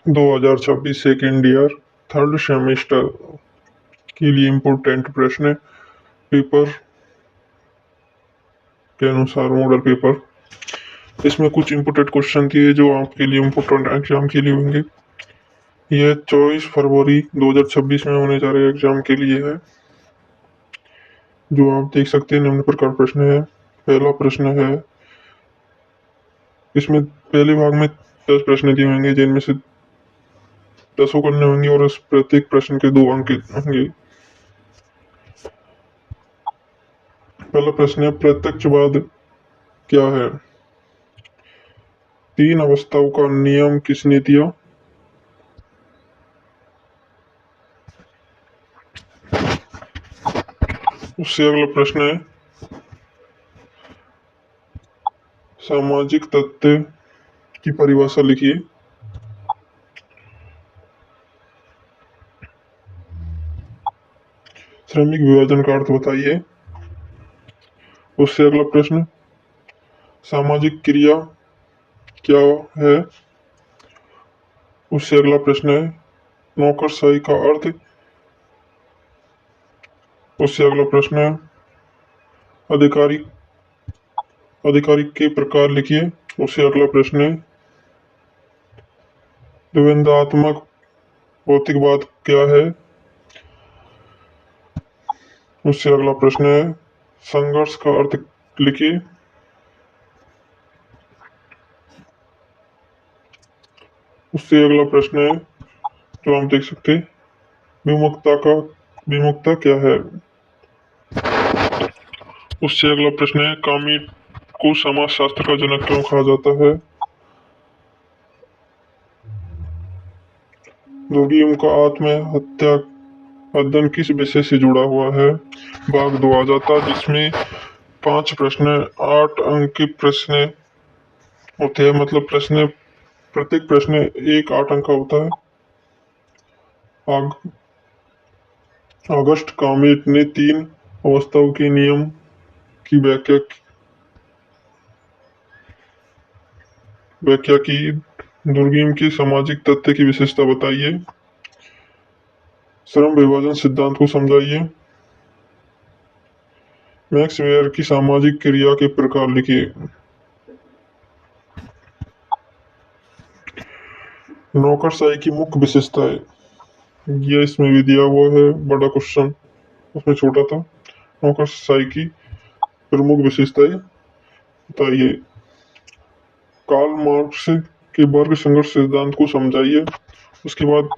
2026 second year third semester के लिए important प्रश्न पेपर के अनुसार मॉडल पेपर। इसमें कुछ इम्पोर्टेंट क्वेश्चन दिए जो आपके लिए इम्पोर्टेंट एग्जाम के लिए होंगे। यह 24 फरवरी 2026 में होने जा रहे एग्जाम के लिए है। जो आप देख सकते हैं निम्न प्रकार प्रश्न है। पहला प्रश्न है, इसमें पहले भाग में 10 प्रश्न दिए होंगे जिनमें से 10 करने होंगे और इस प्रत्येक प्रश्न के 2 अंक होंगे। पहला प्रश्न है, प्रत्यक्षवाद क्या है? 3 अवस्थाओं का नियम किसने दिया? उससे अगला प्रश्न है, सामाजिक तथ्य की परिभाषा लिखिए। श्रमिक विभाजन का अर्थ बताइए। उससे अगला प्रश्न, सामाजिक क्रिया क्या है? उससे अगला प्रश्न है, नौकरशाही का अर्थ। उससे अगला प्रश्न है, अधिकारी के प्रकार लिखिए। उससे अगला प्रश्न है, द्वंद्वात्मक भौतिकवाद क्या है? उससे अगला प्रश्न है, संघर्ष का अर्थ लिखिए। उससे अगला प्रश्न है, जो हम देख सकते हैं, विमुक्ता क्या है? उससे अगला प्रश्न है, कामिट को समाजशास्त्र का जनक क्यों कहा जाता है? दुर्गेम का आत्महत्या अध्ययन किस विषय से जुड़ा हुआ है? भाग 2 आ जाता, जिसमें 5 प्रश्न 8 अंक के प्रश्न होते हैं। मतलब प्रत्येक प्रश्न 8 अंक का होता है। अगस्ट कामेट ने 3 अवस्थाओं के नियम की व्याख्या की। दुर्गेम के सामाजिक तथ्य की विशेषता बताइए। श्रम विभाजन सिद्धांत को समझाइए। मैक्स वेयर की सामाजिक क्रिया के प्रकार लिखिए। नौकरशाही की मुख्य विशेषताएं, यह इसमें भी दिया हुआ है, बड़ा क्वेश्चन उसमें छोटा था। नौकरशाही की प्रमुख विशेषताएं बताइए। कार्ल मार्क्स के वर्ग संघर्ष सिद्धांत को समझाइए। उसके बाद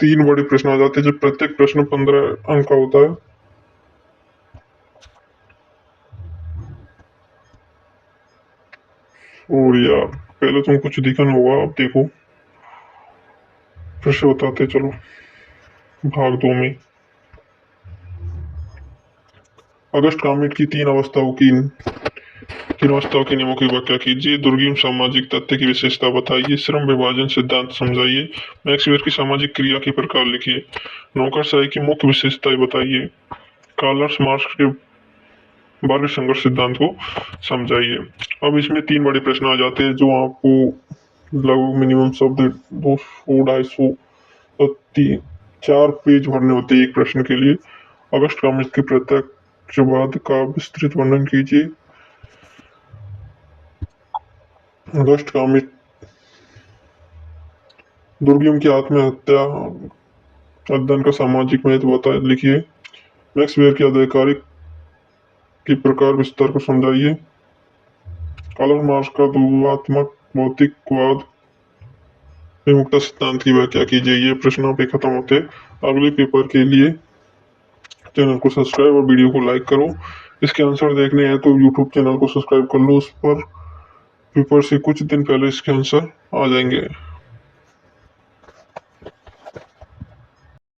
3 बड़े प्रश्न आ जाते हैं, जब प्रत्येक प्रश्न 15 अंक का होता है। और यार पहले तुम कुछ दिखा नहीं होगा, अब देखो फिर से बताते चलो। भाग 2 में अगस्त कामेट की 3 अवस्थाओं के नियमों की व्याख्या कीजिए। दुर्गेम सामाजिक तथ्य की विशेषता बताइए। श्रम विभाजन सिद्धांत समझाइए। मैक्स वेयर की सामाजिक क्रिया के प्रकार लिखिए। नौकरशाही की मुख्य विशेषताएं बताइए। कार्ल मार्क्स के वर्ग संघर्ष सिद्धांत को समझाइए। अब इसमें 3 बड़े प्रश्न आ जाते हैं, जो आपको लगभग मिनिमम शब्द 200-250 और 4 पेज भरने होते हैं एक प्रश्न के लिए। अगस्त कामेट के प्रत्यक्षवाद का विस्तृत वर्णन कीजिए। अगस्त कामेट दुर्गेम की आत्महत्या अध्ययन का सामाजिक महत्व लिखिए। मैक्स वेयर की आधिकारिक के प्रकार विस्तार को समझाइए। कार्ल मार्क्स का द्वंद्वात्मक भौतिकवाद विमुक्ता सिद्धांत की व्याख्या कीजिए। ये प्रश्नों पे खत्म होते। अगले पेपर के लिए चैनल को सब्सक्राइब और वीडियो को लाइक करो। इसके आंसर देखने हैं तो यूट्यूब चैनल को सब्सक्राइब कर लो। उस पर पेपर से कुछ दिन पहले इसके आंसर आ जाएंगे।